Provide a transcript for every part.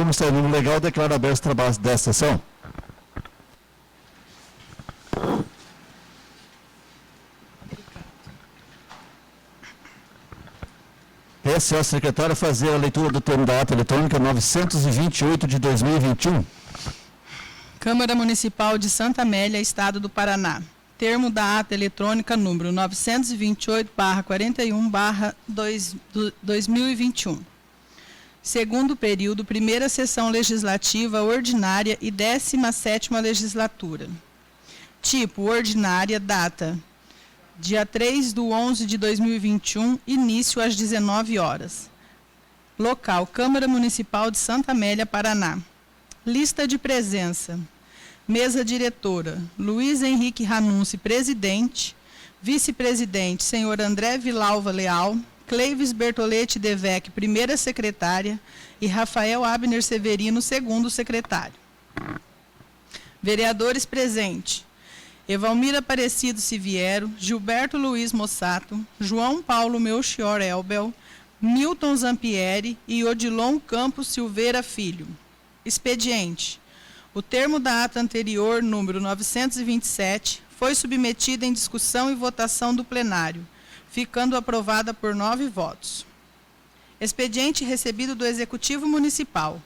Como está o número legal, declaro aberto os trabalhos desta sessão. Peço ao secretário fazer a leitura do termo da ata eletrônica 928 de 2021. Câmara Municipal de Santa Amélia, Estado do Paraná. Termo da ata eletrônica número 928/41/2021. Segundo período, primeira sessão legislativa ordinária e 17ª legislatura. Tipo, ordinária, data dia 3/11/2021, início às 19 horas. Local, Câmara Municipal de Santa Amélia, Paraná. Lista de presença. Mesa diretora, Luiz Henrique Ranunci, presidente. Vice-presidente, senhor André Vilalva Leal. Cleives Bertoletti Devec, primeira secretária. E Rafael Abner Severino, segundo secretário. Vereadores presentes. Evalmir Aparecido Siviero, Gilberto Luiz Mossato, João Paulo Melchior Elbel, Milton Zampieri e Odilon Campos Silveira Filho. Expediente. O termo da ata anterior, número 927, foi submetido em discussão e votação do plenário, ficando aprovada por 9 votos. Expediente recebido do Executivo Municipal.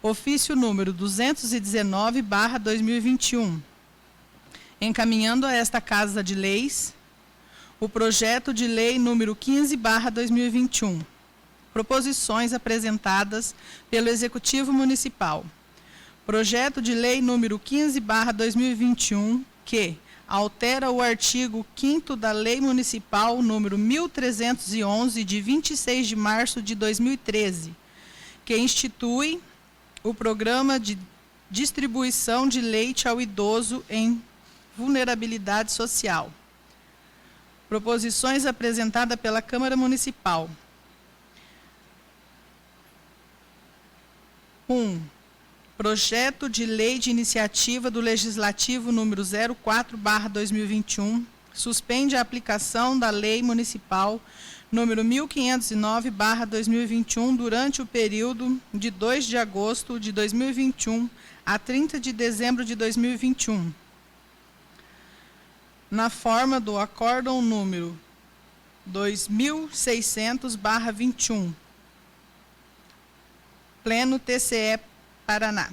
Ofício número 219/2021. Encaminhando a esta Casa de Leis o projeto de lei número 15/2021. Proposições apresentadas pelo Executivo Municipal. Projeto de lei número 15/2021, que altera o artigo 5º da Lei Municipal número 1311, de 26 de março de 2013, que institui o programa de distribuição de leite ao idoso em vulnerabilidade social. Proposições apresentadas pela Câmara Municipal. 1. Projeto de lei de iniciativa do Legislativo número 04/2021, suspende a aplicação da Lei Municipal número 1509/2021 durante o período de 2 de agosto de 2021 a 30 de dezembro de 2021. Na forma do acórdão número 2600/21. Pleno TCE Paraná.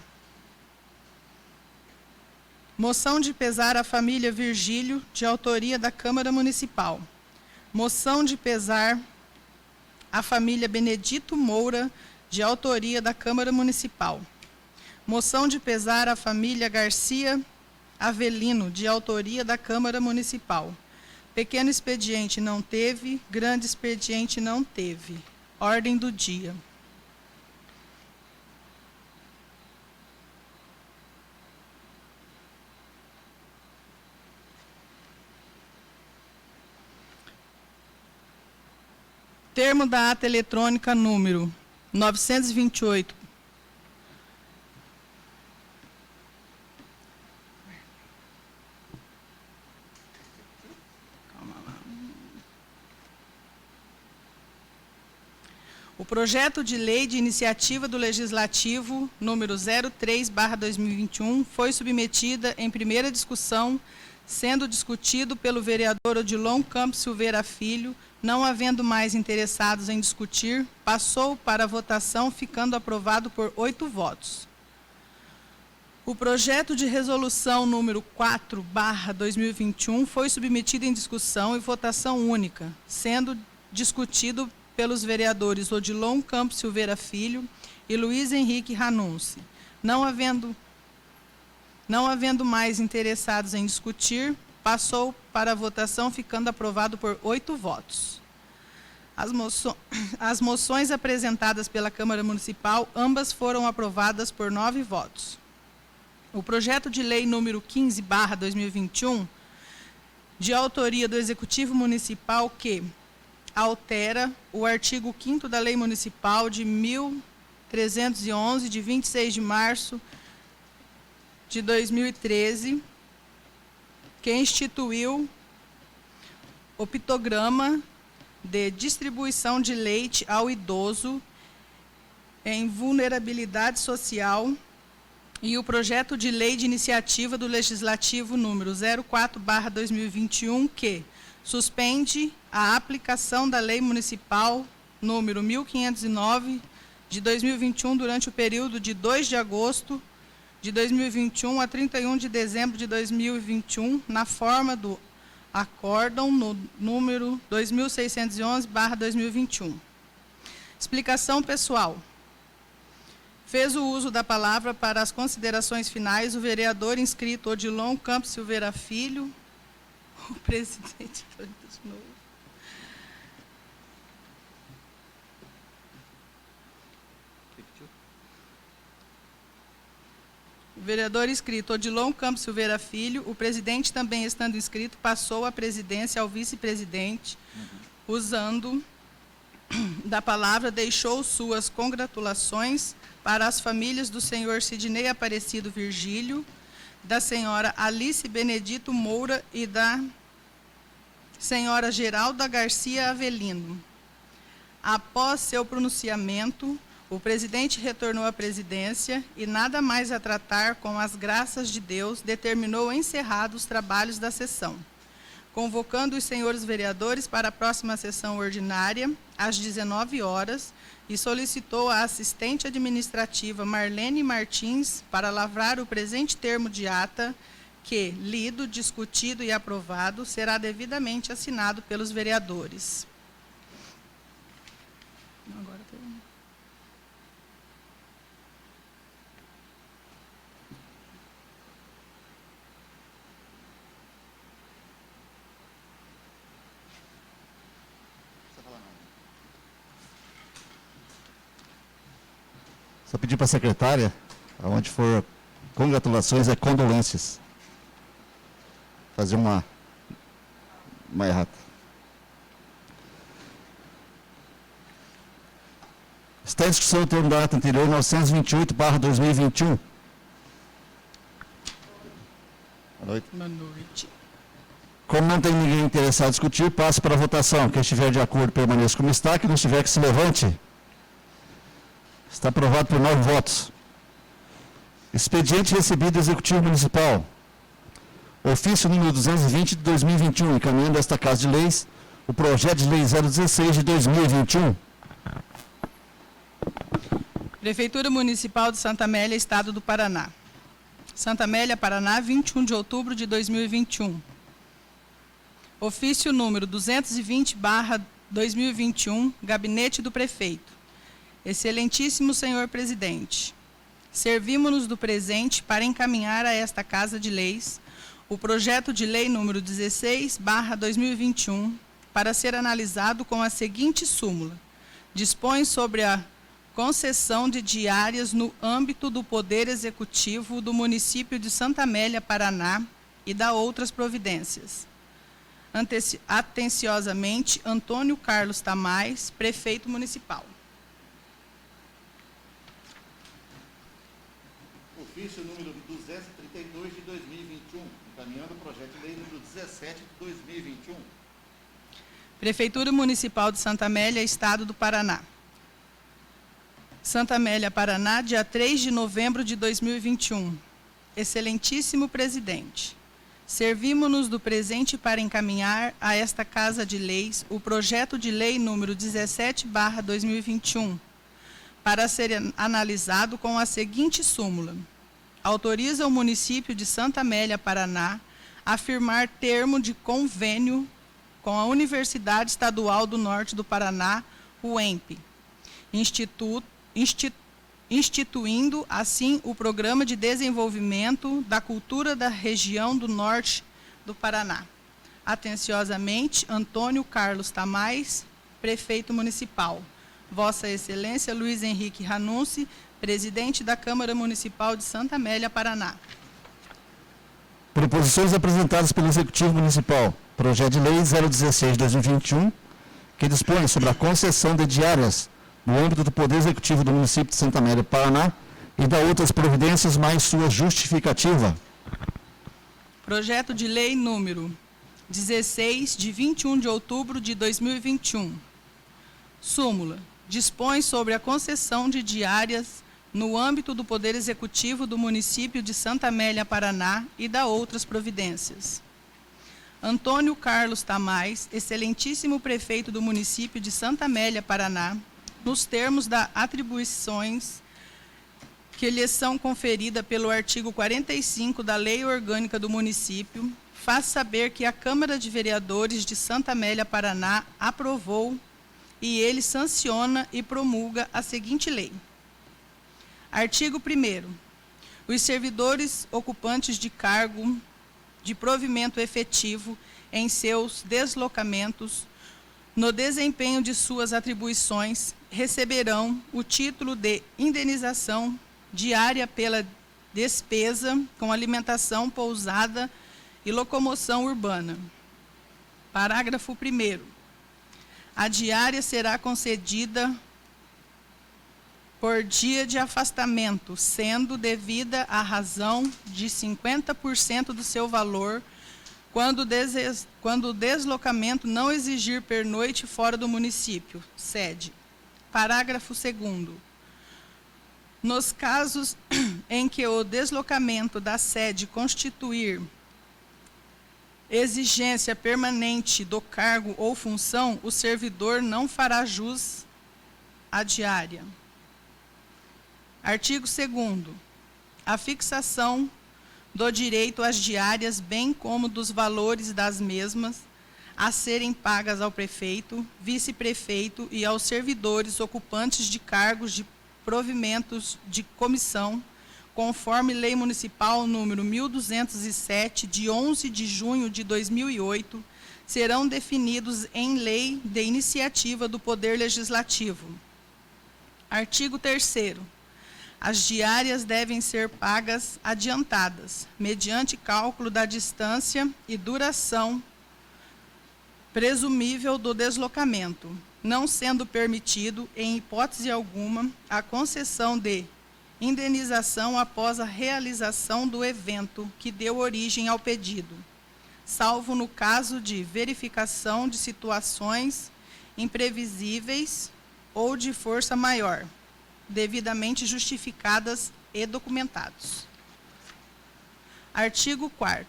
Moção de pesar à família Virgílio, de autoria da Câmara Municipal. Moção de pesar à família Benedito Moura, de autoria da Câmara Municipal. Moção de pesar à família Garcia Avelino, de autoria da Câmara Municipal. Pequeno expediente não teve, grande expediente não teve. Ordem do dia. Termo da ata eletrônica número 928. O projeto de lei de iniciativa do Legislativo número 03/2021 foi submetida em primeira discussão, sendo discutido pelo vereador Odilon Campos Silveira Filho. Não havendo mais interessados em discutir, passou para a votação, ficando aprovado por 8 votos. O projeto de resolução número 4/2021 foi submetido em discussão e votação única, sendo discutido pelos vereadores Odilon Campos Silveira Filho e Luiz Henrique Ranunci. Não havendo mais interessados em discutir, passou para a votação, ficando aprovado por 8 votos. As moções apresentadas pela Câmara Municipal, ambas foram aprovadas por 9 votos. O projeto de lei número 15/2021, de autoria do Executivo Municipal, que altera o artigo 5º da Lei Municipal de 1311, de 26 de março de 2013, que instituiu o pictograma de distribuição de leite ao idoso em vulnerabilidade social e o projeto de lei de iniciativa do Legislativo número 04/2021, que suspende a aplicação da Lei Municipal número 1509 de 2021 durante o período de 2 de agosto de 2021 a 31 de dezembro de 2021, na forma do Acórdão no número 2611/2021. Explicação pessoal. Fez o uso da palavra para as considerações finais o vereador inscrito Odilon Campos Silveira Filho, o presidente. O vereador inscrito Odilon Campos Silveira Filho, o presidente também estando inscrito, passou a presidência ao vice-presidente, usando da palavra, deixou suas congratulações para as famílias do senhor Sidney Aparecido Virgílio, da senhora Alice Benedito Moura e da senhora Geralda Garcia Avelino. Após seu pronunciamento, o presidente retornou à presidência e, nada mais a tratar, com as graças de Deus, determinou encerrados os trabalhos da sessão, convocando os senhores vereadores para a próxima sessão ordinária, às 19 horas, e solicitou à assistente administrativa Marlene Martins para lavrar o presente termo de ata, que, lido, discutido e aprovado, será devidamente assinado pelos vereadores. Agora termina. Só pedir para a secretária, aonde for congratulações, é condolências. Fazer uma errata. Está em discussão o termo da ata anterior, 928/2021. Boa noite. Boa noite. Como não tem ninguém interessado em discutir, passo para a votação. Quem estiver de acordo, permaneça como está. Quem não estiver, que se levante. Está aprovado por 9 votos. Expediente recebido do Executivo Municipal. Ofício número 220 de 2021, encaminhando a esta Casa de Leis o projeto de lei 016 de 2021. Prefeitura Municipal de Santa Amélia, Estado do Paraná. Santa Amélia, Paraná, 21 de outubro de 2021. Ofício número 220/2021, Gabinete do Prefeito. Excelentíssimo senhor presidente, servimos-nos do presente para encaminhar a esta Casa de Leis o projeto de lei número 16/2021 para ser analisado com a seguinte súmula. Dispõe sobre a concessão de diárias no âmbito do Poder Executivo do município de Santa Amélia, Paraná, e da outras providências. Atenciosamente, Antônio Carlos Tamais, prefeito municipal. Ofício número 232 de 2021, encaminhando o projeto de lei número 17 de 2021. Prefeitura Municipal de Santa Amélia, Estado do Paraná. Santa Amélia, Paraná, dia 3 de novembro de 2021. Excelentíssimo presidente, servimos-nos do presente para encaminhar a esta Casa de Leis o projeto de lei número 17/2021, para ser analisado com a seguinte súmula. Autoriza o município de Santa Amélia, Paraná, a firmar termo de convênio com a Universidade Estadual do Norte do Paraná, UEMP, instituindo, assim, o Programa de Desenvolvimento da Cultura da Região do Norte do Paraná. Atenciosamente, Antônio Carlos Tamais, prefeito municipal. Vossa Excelência Luiz Henrique Ranunci, presidente da Câmara Municipal de Santa Amélia, Paraná. Proposições apresentadas pelo Executivo Municipal. Projeto de lei 016 de 2021, que dispõe sobre a concessão de diárias no âmbito do Poder Executivo do município de Santa Amélia, Paraná, e da outras providências, mais sua justificativa. Projeto de lei número 16, de 21 de outubro de 2021. Súmula. dispõe sobre a concessão de diárias no âmbito do Poder Executivo do município de Santa Amélia, Paraná, e dá outras providências. Antônio Carlos Tamais, excelentíssimo prefeito do município de Santa Amélia, Paraná, nos termos das atribuições que lhes são conferidas pelo artigo 45 da Lei Orgânica do Município, faz saber que a Câmara de Vereadores de Santa Amélia, Paraná, aprovou e ele sanciona e promulga a seguinte lei. Artigo 1º. Os servidores ocupantes de cargo de provimento efetivo em seus deslocamentos, no desempenho de suas atribuições, receberão o título de indenização diária pela despesa com alimentação, pousada e locomoção urbana. Parágrafo 1º. A diária será concedida por dia de afastamento, sendo devida a razão de 50% do seu valor, quando o deslocamento não exigir pernoite fora do município, sede. Parágrafo 2º. Nos casos em que o deslocamento da sede constituir exigência permanente do cargo ou função, o servidor não fará jus à diária. Artigo 2º. A fixação do direito às diárias, bem como dos valores das mesmas, a serem pagas ao prefeito, vice-prefeito e aos servidores ocupantes de cargos de provimentos de comissão, conforme Lei Municipal número 1207, de 11 de junho de 2008, serão definidos em lei de iniciativa do Poder Legislativo. Artigo 3º. As diárias devem ser pagas adiantadas, mediante cálculo da distância e duração presumível do deslocamento, não sendo permitido, em hipótese alguma, a concessão de indenização após a realização do evento que deu origem ao pedido, salvo no caso de verificação de situações imprevisíveis ou de força maior, devidamente justificadas e documentados. Artigo 4º.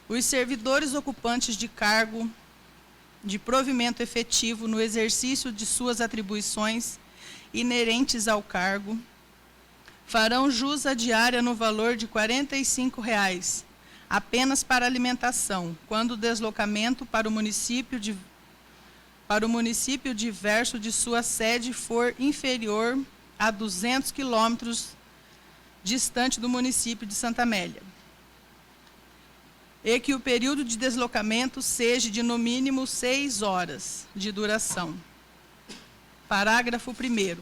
Os servidores ocupantes de cargo de provimento efetivo no exercício de suas atribuições inerentes ao cargo farão jus à diária no valor de R$ 45,00, apenas para alimentação, quando o deslocamento para o município diverso de sua sede for inferior a 200 quilômetros distante do município de Santa Amélia, e que o período de deslocamento seja de, no mínimo, 6 horas de duração. Parágrafo 1º.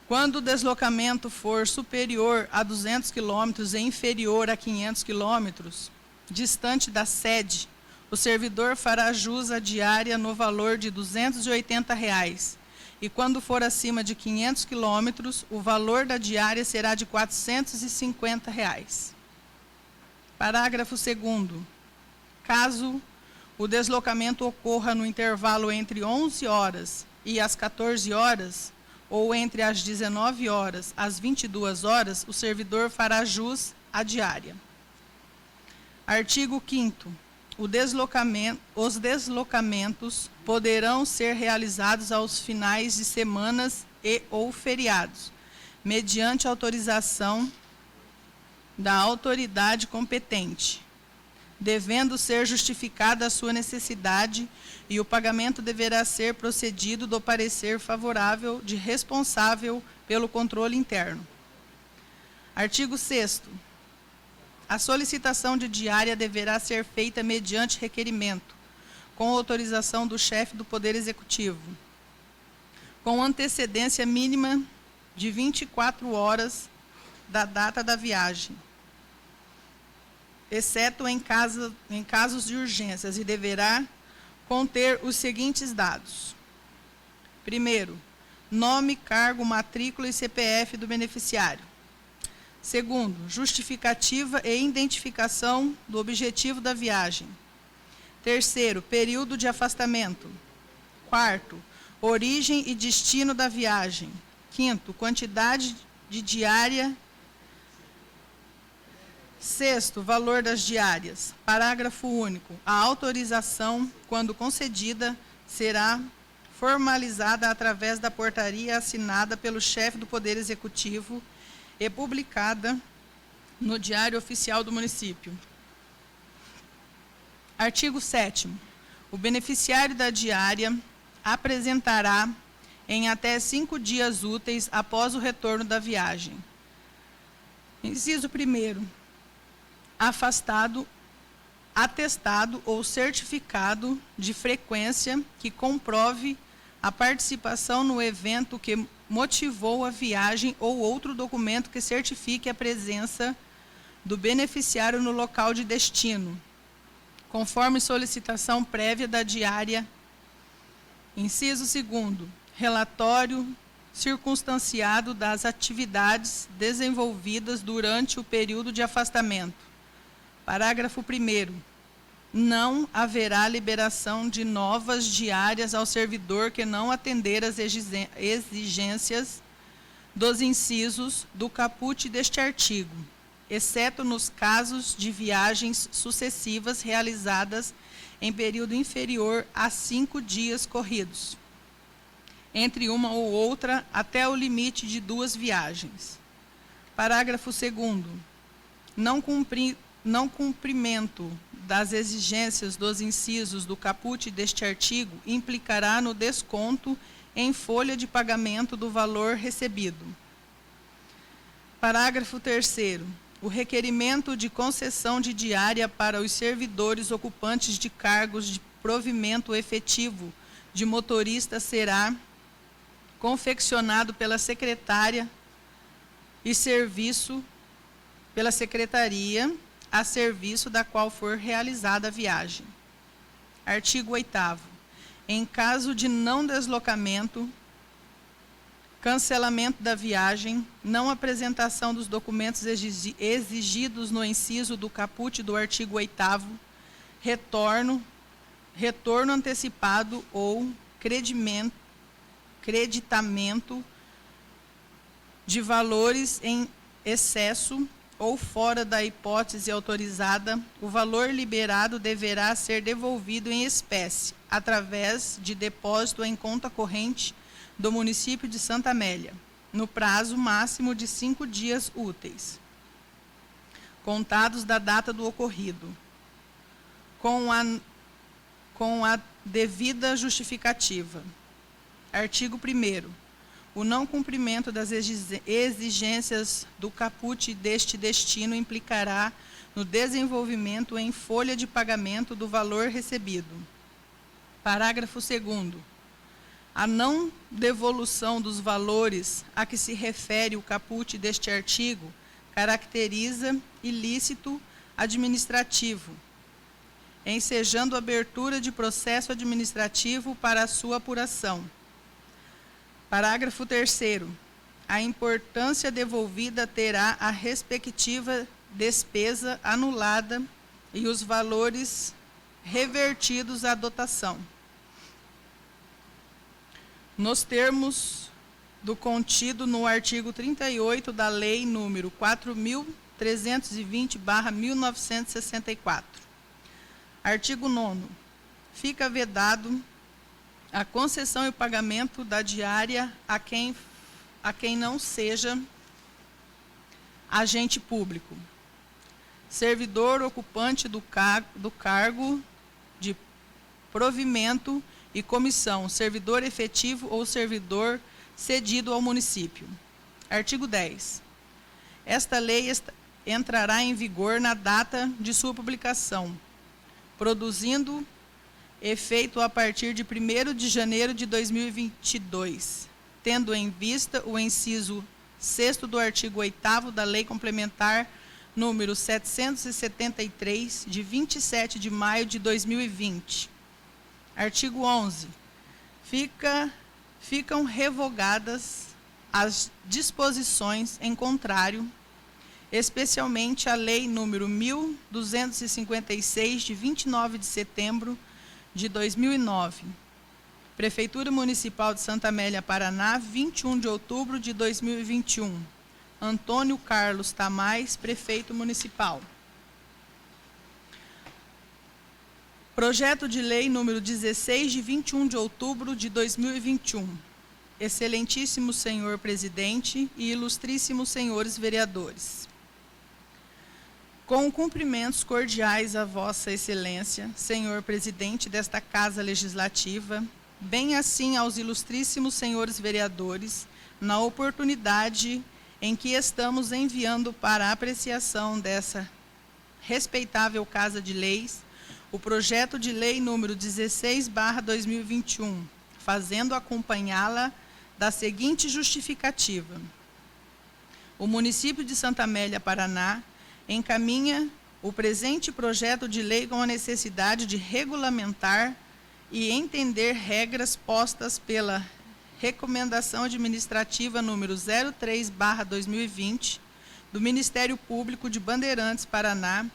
Quando o deslocamento for superior a 200 quilômetros e inferior a 500 quilômetros, distante da sede, o servidor fará jus à diária no valor de R$ 280,00, e quando for acima de 500 quilômetros, o valor da diária será de R$ 450,00. Parágrafo 2º. Caso o deslocamento ocorra no intervalo entre 11 horas e as 14 horas, ou entre as 19 horas às 22 horas, o servidor fará jus à diária. Artigo 5º. Os deslocamentos poderão ser realizados aos finais de semanas e ou feriados, mediante autorização da autoridade competente, devendo ser justificada a sua necessidade, e o pagamento deverá ser procedido do parecer favorável de responsável pelo controle interno. Artigo 6º. A solicitação de diária deverá ser feita mediante requerimento, com autorização do chefe do Poder Executivo, com antecedência mínima de 24 horas da data da viagem, exceto em casos de urgências, e deverá conter os seguintes dados. Primeiro, nome, cargo, matrícula e CPF do beneficiário. Segundo, justificativa e identificação do objetivo da viagem. Terceiro, período de afastamento. Quarto, origem e destino da viagem. Quinto, quantidade de diária. Sexto, valor das diárias. Parágrafo único. A autorização, quando concedida, será formalizada através da portaria assinada pelo chefe do Poder Executivo e publicada no Diário Oficial do Município. Artigo 7º. O beneficiário da diária apresentará, em até 5 dias úteis após o retorno da viagem. Inciso 1º. Afastado, atestado ou certificado de frequência que comprove a participação no evento que motivou a viagem ou outro documento que certifique a presença do beneficiário no local de destino, conforme solicitação prévia da diária. Inciso 2º. Relatório circunstanciado das atividades desenvolvidas durante o período de afastamento. Parágrafo 1º. Não haverá liberação de novas diárias ao servidor que não atender às exigências dos incisos do caput deste artigo, exceto nos casos de viagens sucessivas realizadas em período inferior a 5 dias corridos, entre uma ou outra até o limite de 2 viagens. Parágrafo 2º. Não cumprimento das exigências dos incisos do caput deste artigo implicará no desconto em folha de pagamento do valor recebido. Parágrafo 3º. O requerimento de concessão de diária para os servidores ocupantes de cargos de provimento efetivo de motorista será confeccionado pela secretária e serviço pela secretaria a serviço da qual for realizada a viagem. Artigo 8º. Em caso de não deslocamento, cancelamento da viagem, não apresentação dos documentos exigidos no inciso do caput do artigo 8º, retorno antecipado ou creditamento de valores em excesso ou fora da hipótese autorizada, o valor liberado deverá ser devolvido em espécie, através de depósito em conta corrente do município de Santa Amélia, no prazo máximo de 5 dias úteis, contados da data do ocorrido, com a devida justificativa. Artigo 1º. O não cumprimento das exigências do caput deste destino implicará no desenvolvimento em folha de pagamento do valor recebido. Parágrafo 2º. A não devolução dos valores a que se refere o caput deste artigo caracteriza ilícito administrativo, ensejando abertura de processo administrativo para a sua apuração. Parágrafo 3º. A importância devolvida terá a respectiva despesa anulada e os valores revertidos à dotação, nos termos do contido no artigo 38 da Lei nº 4.320/1964. Artigo 9º. Fica vedado a concessão e o pagamento da diária a quem não seja agente público, servidor ocupante do cargo de provimento e comissão, servidor efetivo ou servidor cedido ao município. Artigo 10. Esta lei entrará em vigor na data de sua publicação, produzindo efeito a partir de 1º de janeiro de 2022, tendo em vista o inciso 6º do artigo 8º da Lei Complementar número 773, de 27 de maio de 2020. Artigo 11. Ficam revogadas as disposições em contrário, especialmente a Lei número 1256, de 29 de setembro de 2009, Prefeitura Municipal de Santa Amélia, Paraná, 21 de outubro de 2021. Antônio Carlos Tamais, Prefeito Municipal. Projeto de Lei número 16, de 21 de outubro de 2021. Excelentíssimo Senhor Presidente e ilustríssimos senhores vereadores. Com cumprimentos cordiais a Vossa Excelência, Senhor Presidente desta Casa Legislativa, bem assim aos ilustríssimos senhores vereadores, na oportunidade em que estamos enviando para a apreciação dessa respeitável Casa de Leis, o projeto de lei número 16/2021, fazendo acompanhá-la da seguinte justificativa. O município de Santa Amélia, Paraná, encaminha o presente projeto de lei com a necessidade de regulamentar e entender regras postas pela Recomendação Administrativa número 03/2020 do Ministério Público de Bandeirantes, Paraná,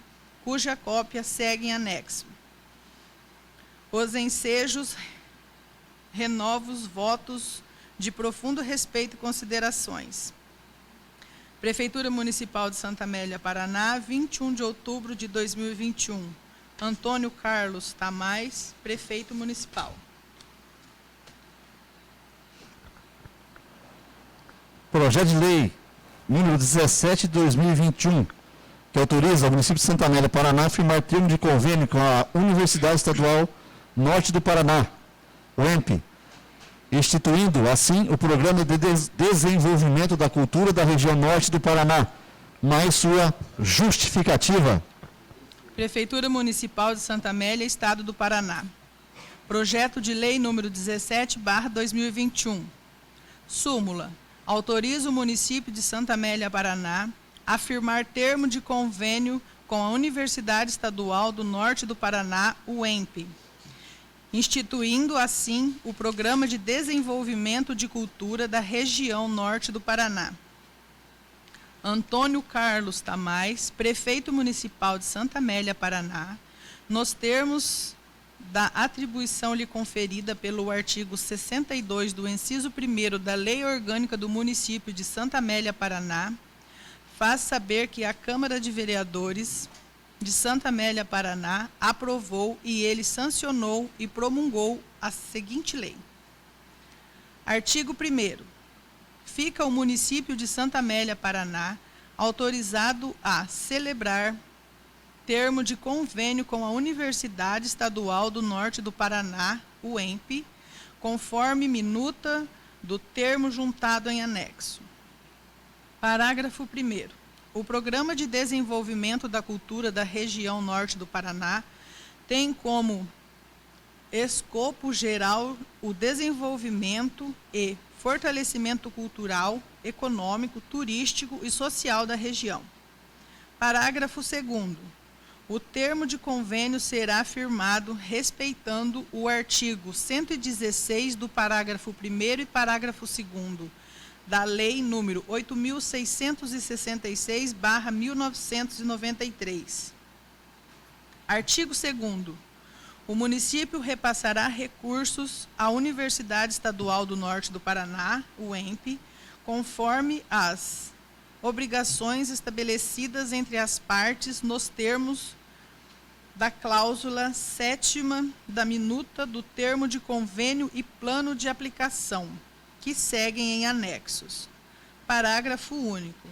cuja cópia segue em anexo. Os ensejos, renovos, votos de profundo respeito e considerações. Prefeitura Municipal de Santa Amélia, Paraná, 21 de outubro de 2021. Antônio Carlos Tamais, Prefeito Municipal. Projeto de Lei número 17 de 2021, que autoriza o município de Santa Amélia, Paraná, a firmar termo de convênio com a Universidade Estadual Norte do Paraná, UEMP, instituindo, assim, o Programa de Desenvolvimento da Cultura da Região Norte do Paraná, mais sua justificativa. Prefeitura Municipal de Santa Amélia, Estado do Paraná. Projeto de Lei número 17/2021. Súmula. Autoriza o município de Santa Amélia, Paraná, a firmar termo de convênio com a Universidade Estadual do Norte do Paraná, UEMP, instituindo, assim, o Programa de Desenvolvimento de Cultura da Região Norte do Paraná. Antônio Carlos Tamais, Prefeito Municipal de Santa Amélia, Paraná, nos termos da atribuição-lhe conferida pelo artigo 62 do inciso 1º da Lei Orgânica do Município de Santa Amélia, Paraná, faz saber que a Câmara de Vereadores de Santa Amélia, Paraná, aprovou e ele sancionou e promulgou a seguinte lei. Artigo 1º. Fica o município de Santa Amélia, Paraná, autorizado a celebrar termo de convênio com a Universidade Estadual do Norte do Paraná, UEMP, conforme minuta do termo juntado em anexo. Parágrafo 1º. O Programa de Desenvolvimento da Cultura da Região Norte do Paraná tem como escopo geral o desenvolvimento e fortalecimento cultural, econômico, turístico e social da região. Parágrafo 2º. O termo de convênio será firmado respeitando o artigo 116 do parágrafo 1º e parágrafo 2º da Lei número 8.666/1993. Artigo 2º. O município repassará recursos à Universidade Estadual do Norte do Paraná, UEMP, conforme as obrigações estabelecidas entre as partes nos termos da cláusula 7ª da minuta do termo de convênio e plano de aplicação, que seguem em anexos. Parágrafo único.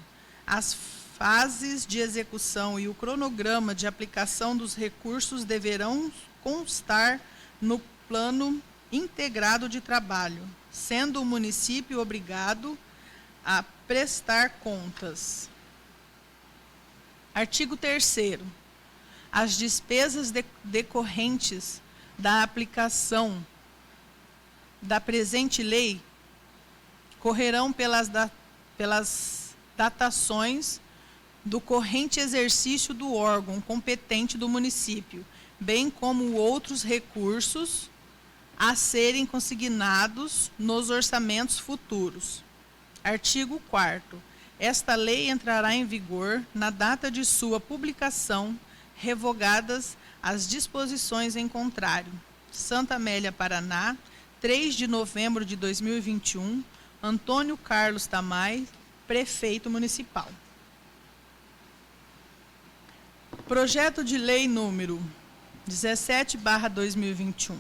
As fases de execução e o cronograma de aplicação dos recursos deverão constar no plano integrado de trabalho, sendo o município obrigado a prestar contas. Artigo 3º. As despesas decorrentes da aplicação da presente lei correrão pelas datações do corrente exercício do órgão competente do município, bem como outros recursos a serem consignados nos orçamentos futuros. Artigo 4º. Esta lei entrará em vigor na data de sua publicação, revogadas as disposições em contrário. Santa Amélia, Paraná, 3 de novembro de 2021, Antônio Carlos Tamay, prefeito municipal. Projeto de lei número 17/2021.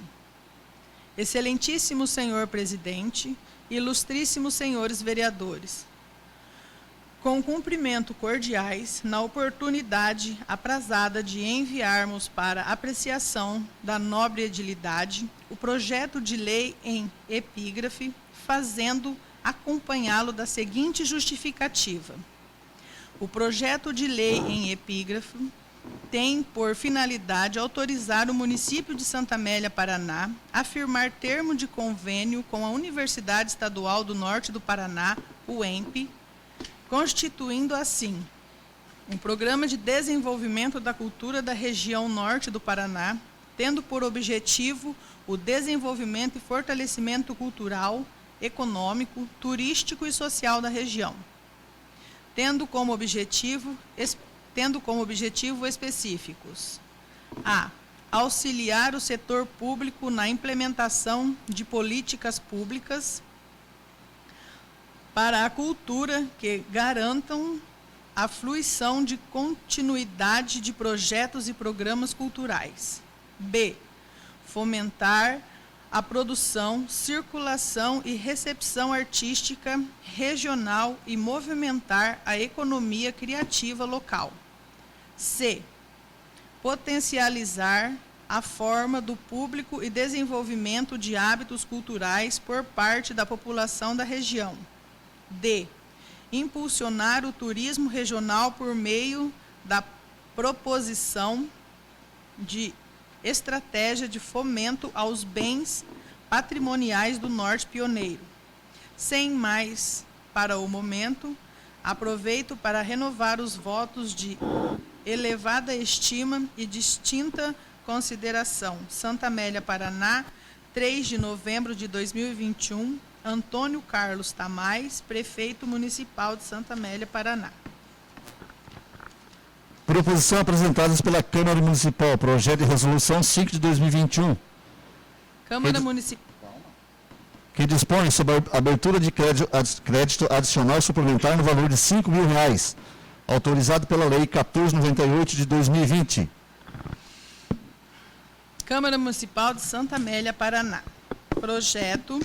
Excelentíssimo senhor presidente, ilustríssimos senhores vereadores, com cumprimento cordiais, na oportunidade aprazada de enviarmos para apreciação da nobre edilidade o projeto de lei em epígrafe, fazendo acompanhá-lo da seguinte justificativa. O projeto de lei em epígrafe tem por finalidade autorizar o município de Santa Amélia, Paraná, a firmar termo de convênio com a Universidade Estadual do Norte do Paraná, UENP, constituindo assim um programa de desenvolvimento da cultura da região norte do Paraná, tendo por objetivo o desenvolvimento e fortalecimento cultural, econômico, turístico e social da região, tendo como objetivo específicos: a. Auxiliar o setor público na implementação de políticas públicas para a cultura que garantam a fruição de continuidade de projetos e programas culturais. B. Fomentar a produção, circulação e recepção artística regional e movimentar a economia criativa local. C. Potencializar a forma do público e desenvolvimento de hábitos culturais por parte da população da região. D. Impulsionar o turismo regional por meio da proposição de estratégia de fomento aos bens patrimoniais do Norte Pioneiro. Sem mais para o momento, aproveito para renovar os votos de elevada estima e distinta consideração. Santa Amélia, Paraná, 3 de novembro de 2021, Antônio Carlos Tamay, prefeito municipal de Santa Amélia, Paraná. Proposição apresentada pela Câmara Municipal, projeto de resolução 5 de 2021, Câmara Municipal. que dispõe sobre a abertura de crédito adicional suplementar no valor de R$ 5.000, autorizado pela Lei 1498 de 2020. Câmara Municipal de Santa Amélia, Paraná. Projeto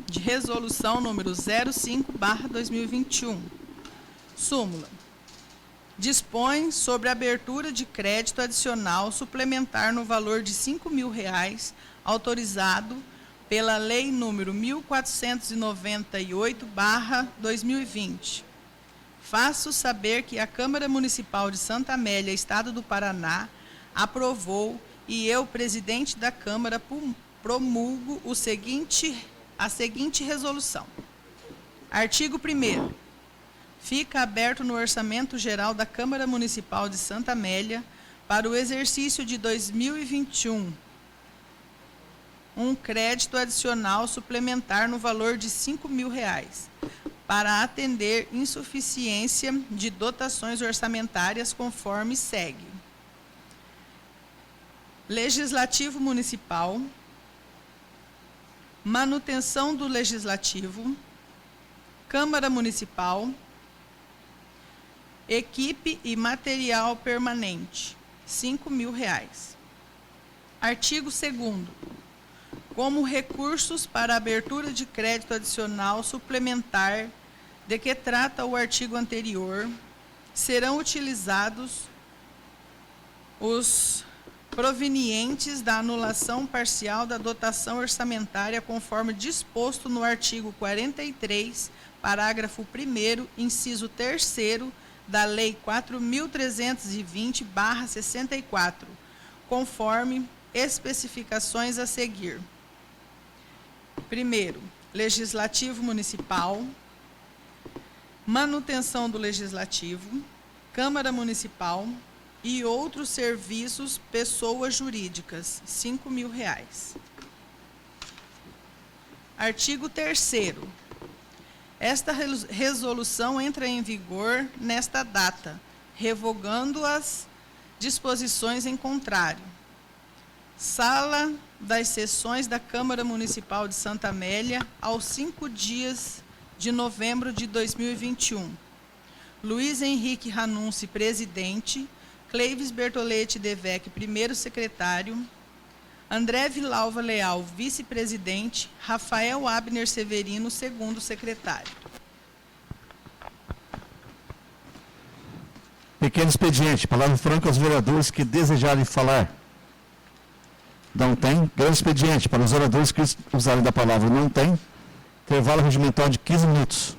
de resolução número 05/2021. Súmula. Dispõe sobre a abertura de crédito adicional suplementar no valor de R$ 5.000, autorizado pela Lei número 1498/2020. Faço saber que a Câmara Municipal de Santa Amélia, Estado do Paraná, aprovou e eu, presidente da Câmara, promulgo a seguinte resolução. Artigo 1º. Fica aberto no Orçamento Geral da Câmara Municipal de Santa Amélia para o exercício de 2021 um crédito adicional suplementar no valor de R$ 5.000 para atender insuficiência de dotações orçamentárias conforme segue. Legislativo Municipal, manutenção do Legislativo, Câmara Municipal, equipe e material permanente, R$ 5.000. Artigo 2º. Como recursos para abertura de crédito adicional suplementar de que trata o artigo anterior, serão utilizados os provenientes da anulação parcial da dotação orçamentária conforme disposto no artigo 43, parágrafo 1º, inciso 3º, da Lei 4.320/64, conforme especificações a seguir. Primeiro, Legislativo Municipal, manutenção do Legislativo, Câmara Municipal e outros serviços, pessoas jurídicas, R$ 5.000. Artigo 3º. Esta resolução entra em vigor nesta data, revogando as disposições em contrário. Sala das Sessões da Câmara Municipal de Santa Amélia, aos 5 dias de novembro de 2021. Luiz Henrique Ranunci, presidente. Cleives Bertoletti Devec, primeiro secretário. André Vilalva Leal, vice-presidente. Rafael Abner Severino, segundo secretário. Pequeno expediente. Palavra franca aos vereadores que desejarem falar. Não tem. Grande expediente. Para os vereadores que usarem da palavra não tem. Intervalo regimental de 15 minutos.